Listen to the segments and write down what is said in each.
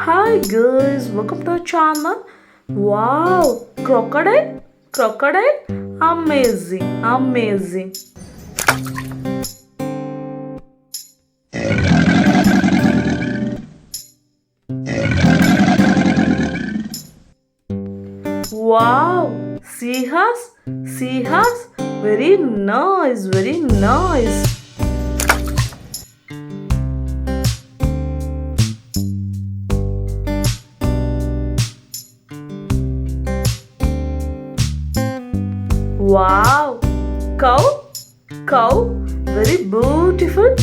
Hi guys, welcome to our channel. Wow, crocodile, crocodile, amazing, amazing. Wow, seahorse, seahorse, very nice, very nice. Wow! Cow? Cow? Very beautiful.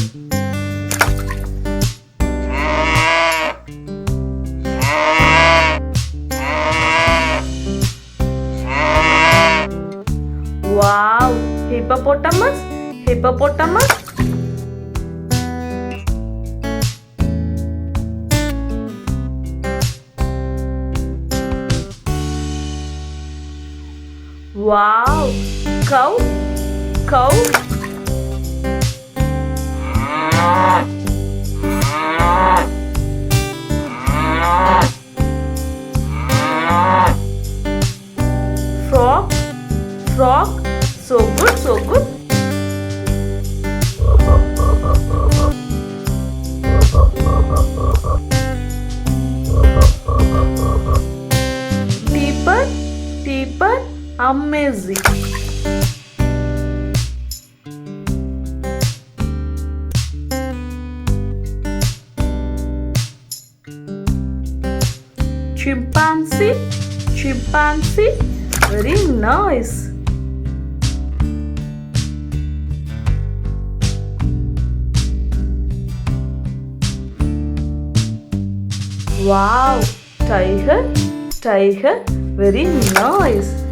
Wow! Hippopotamus? Hippopotamus? Wow! Cow? Cow? Frog? Frog? So good, so good. Teapot? Teapot? Amazing. Chimpanzee, chimpanzee, very nice. Wow, tiger, tiger, very nice.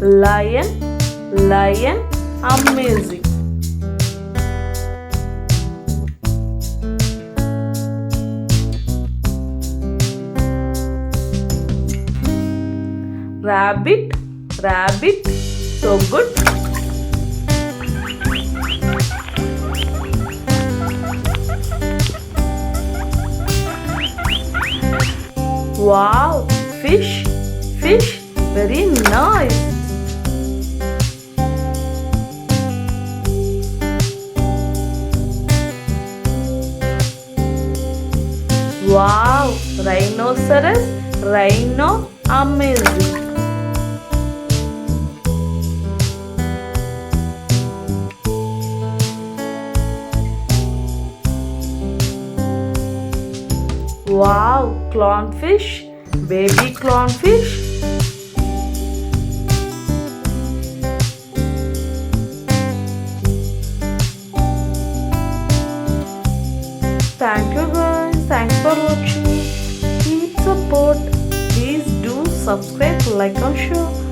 Lion, lion, amazing. Rabbit, rabbit, so good. Wow, fish, fish, very nice. Wow, rhinoceros, rhino, amazing. Wow, clownfish, baby clownfish. Thank you guys, thanks for watching. Keep support. Please do subscribe, like and share.